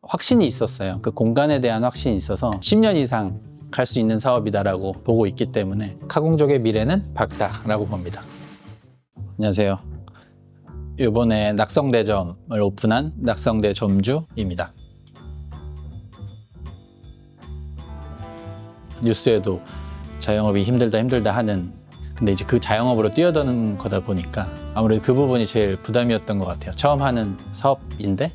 확신이 있었어요. 그 공간에 대한 확신이 있어서 10년 이상 갈 수 있는 사업이다라고 보고 있기 때문에 카공족의 미래는 밝다라고 봅니다. 안녕하세요. 이번에 낙성대점을 오픈한 낙성대 점주입니다. 뉴스에도 자영업이 힘들다 하는, 근데 이제 그 자영업으로 뛰어드는 거다 보니까 아무래도 그 부분이 제일 부담이었던 것 같아요. 처음 하는 사업인데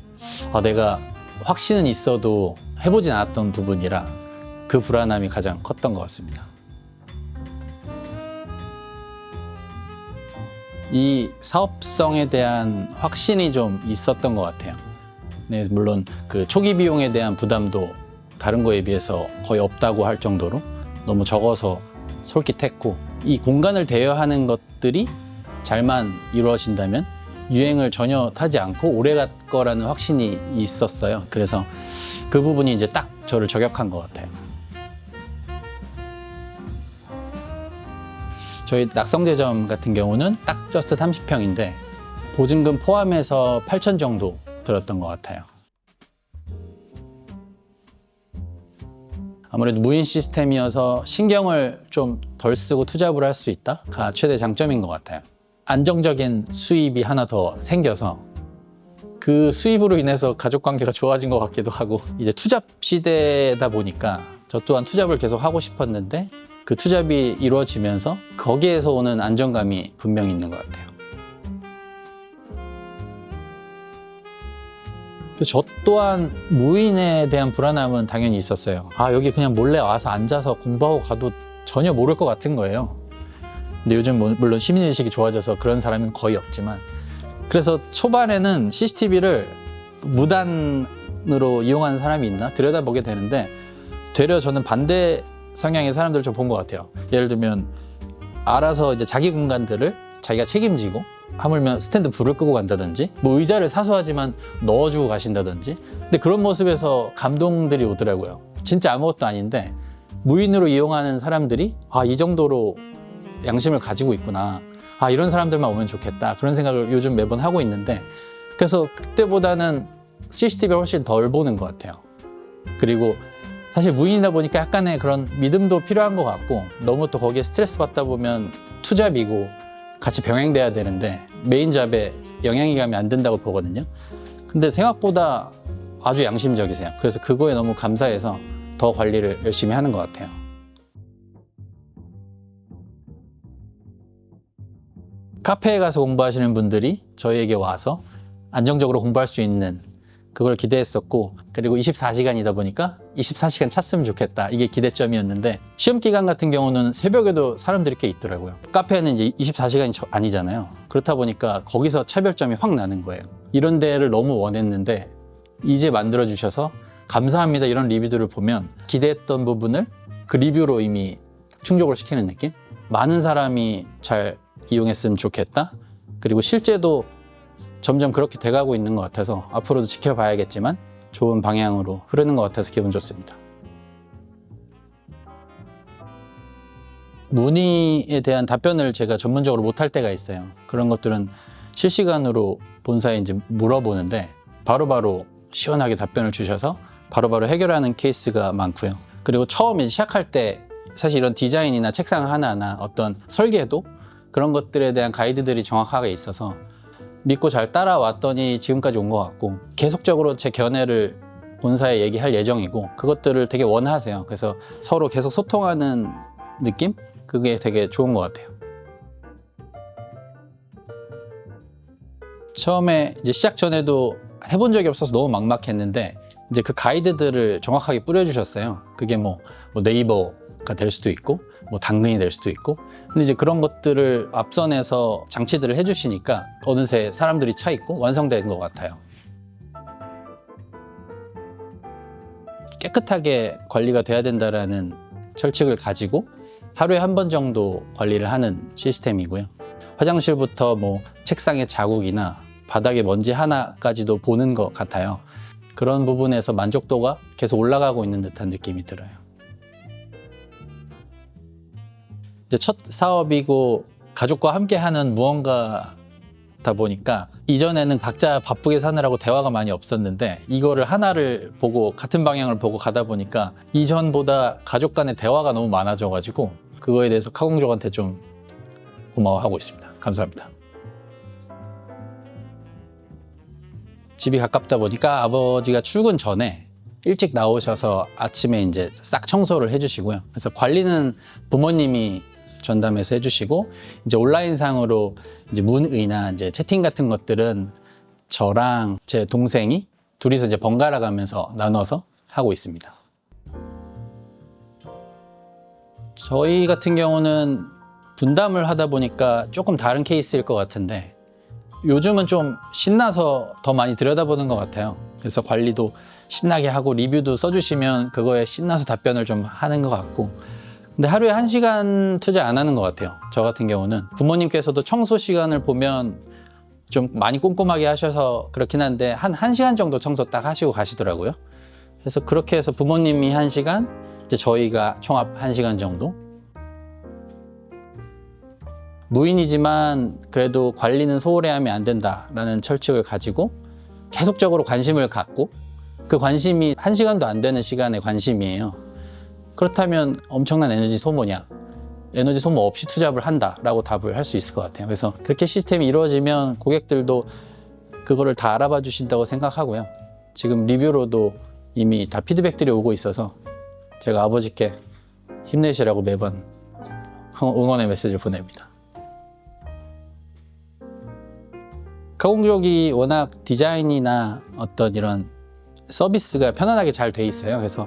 내가 확신은 있어도 해보진 않았던 부분이라 그 불안함이 가장 컸던 것 같습니다. 이 사업성에 대한 확신이 좀 있었던 것 같아요. 네, 물론 그 초기 비용에 대한 부담도 다른 거에 비해서 거의 없다고 할 정도로 너무 적어서 솔깃했고, 이 공간을 대여하는 것들이 잘만 이루어진다면 유행을 전혀 타지 않고 오래 갈 거라는 확신이 있었어요. 그래서 그 부분이 이제 딱 저를 저격한 것 같아요. 저희 낙성대점 같은 경우는 딱 저스트 30평인데 보증금 포함해서 8천 정도 들었던 것 같아요. 아무래도 무인 시스템이어서 신경을 좀 덜 쓰고 투잡을 할 수 있다가 최대 장점인 것 같아요. 안정적인 수입이 하나 더 생겨서 그 수입으로 인해서 가족관계가 좋아진 것 같기도 하고, 이제 투잡 시대다 보니까 저 또한 투잡을 계속 하고 싶었는데 그 투잡이 이루어지면서 거기에서 오는 안정감이 분명히 있는 것 같아요. 저 또한 무인에 대한 불안함은 당연히 있었어요. 여기 그냥 몰래 와서 앉아서 공부하고 가도 전혀 모를 것 같은 거예요. 근데 요즘 물론 시민의식이 좋아져서 그런 사람은 거의 없지만, 그래서 초반에는 CCTV를 무단으로 이용하는 사람이 있나 들여다보게 되는데 되려 저는 반대 성향의 사람들을 좀 본 것 같아요. 예를 들면 알아서 이제 자기 공간들을 자기가 책임지고, 하물며 스탠드 불을 끄고 간다든지, 뭐 의자를 사소하지만 넣어주고 가신다든지. 근데 그런 모습에서 감동들이 오더라고요. 진짜 아무것도 아닌데 무인으로 이용하는 사람들이 이 정도로 양심을 가지고 있구나, 이런 사람들만 오면 좋겠다, 그런 생각을 요즘 매번 하고 있는데, 그래서 그때보다는 CCTV를 훨씬 덜 보는 것 같아요. 그리고 사실 무인이다 보니까 약간의 그런 믿음도 필요한 것 같고, 너무 또 거기에 스트레스 받다 보면 투잡이고 같이 병행돼야 되는데 메인 잡에 영향이 가면 안 된다고 보거든요. 근데 생각보다 아주 양심적이세요. 그래서 그거에 너무 감사해서 더 관리를 열심히 하는 것 같아요. 카페에 가서 공부하시는 분들이 저희에게 와서 안정적으로 공부할 수 있는 그걸 기대했었고, 그리고 24시간이다 보니까 24시간 찼으면 좋겠다, 이게 기대점이었는데, 시험 기간 같은 경우는 새벽에도 사람들이 꽤 있더라고요. 카페는 이제 24시간이 아니잖아요. 그렇다 보니까 거기서 차별점이 확 나는 거예요. 이런 데를 너무 원했는데 이제 만들어 주셔서 감사합니다, 이런 리뷰들을 보면 기대했던 부분을 그 리뷰로 이미 충족을 시키는 느낌? 많은 사람이 잘 이용했으면 좋겠다. 그리고 실제도 점점 그렇게 돼가고 있는 것 같아서 앞으로도 지켜봐야겠지만 좋은 방향으로 흐르는 것 같아서 기분 좋습니다. 문의에 대한 답변을 제가 전문적으로 못할 때가 있어요. 그런 것들은 실시간으로 본사에 이제 물어보는데 바로바로 시원하게 답변을 주셔서 바로바로 해결하는 케이스가 많고요. 그리고 처음 이제 시작할 때 사실 이런 디자인이나 책상 하나하나 어떤 설계도 그런 것들에 대한 가이드들이 정확하게 있어서 믿고 잘 따라왔더니 지금까지 온 것 같고, 계속적으로 제 견해를 본사에 얘기할 예정이고, 그것들을 되게 원하세요. 그래서 서로 계속 소통하는 느낌? 그게 되게 좋은 것 같아요. 처음에 이제 시작 전에도 해본 적이 없어서 너무 막막했는데 이제 그 가이드들을 정확하게 뿌려주셨어요. 그게 뭐 네이버가 될 수도 있고 뭐 당근이 될 수도 있고, 근데 이제 그런 것들을 앞선에서 장치들을 해주시니까 어느새 사람들이 차 있고 완성된 것 같아요. 깨끗하게 관리가 돼야 된다라는 철칙을 가지고 하루에 한 번 정도 관리를 하는 시스템이고요. 화장실부터 뭐 책상의 자국이나 바닥에 먼지 하나까지도 보는 것 같아요. 그런 부분에서 만족도가 계속 올라가고 있는 듯한 느낌이 들어요. 이제 첫 사업이고 가족과 함께 하는 무언가를 하다 보니까 이전에는 각자 바쁘게 사느라고 대화가 많이 없었는데 이거를 하나를 보고 같은 방향을 보고 가다 보니까 이전보다 가족 간의 대화가 너무 많아져가지고 그거에 대해서 카공족한테 좀 고마워하고 있습니다. 감사합니다. 집이 가깝다 보니까 아버지가 출근 전에 일찍 나오셔서 아침에 이제 싹 청소를 해주시고요. 그래서 관리는 부모님이 전담해서 해주시고 이제 온라인상으로 이제 문의나 이제 채팅 같은 것들은 저랑 제 동생이 둘이서 이제 번갈아 가면서 나눠서 하고 있습니다. 저희 같은 경우는 분담을 하다 보니까 조금 다른 케이스일 것 같은데 요즘은 좀 신나서 더 많이 들여다보는 것 같아요. 그래서 관리도 신나게 하고 리뷰도 써주시면 그거에 신나서 답변을 좀 하는 것 같고 근데 하루에 1시간 투자 안 하는 것 같아요. 저 같은 경우는 부모님께서도 청소 시간을 보면 좀 많이 꼼꼼하게 하셔서 그렇긴 한데 한 1시간 정도 청소 딱 하시고 가시더라고요. 그래서 그렇게 해서 부모님이 1시간, 이제 저희가 총합 1시간 정도. 무인이지만 그래도 관리는 소홀히 하면 안 된다라는 철칙을 가지고 계속적으로 관심을 갖고 그 관심이 1시간도 안 되는 시간의 관심이에요. 그렇다면 엄청난 에너지 소모냐? 에너지 소모 없이 투잡을 한다라고 답을 할 수 있을 것 같아요. 그래서 그렇게 시스템이 이루어지면 고객들도 그거를 다 알아봐 주신다고 생각하고요. 지금 리뷰로도 이미 다 피드백들이 오고 있어서 제가 아버지께 힘내시라고 매번 응원의 메시지를 보냅니다. 카공족이 워낙 디자인이나 어떤 이런 서비스가 편안하게 잘 돼 있어요. 그래서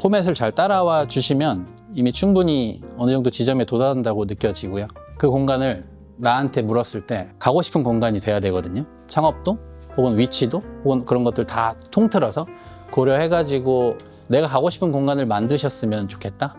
포맷을 잘 따라와 주시면 이미 충분히 어느 정도 지점에 도달한다고 느껴지고요. 그 공간을 나한테 물었을 때 가고 싶은 공간이 돼야 되거든요. 창업도 혹은 위치도 혹은 그런 것들 다 통틀어서 고려해가지고 내가 가고 싶은 공간을 만드셨으면 좋겠다.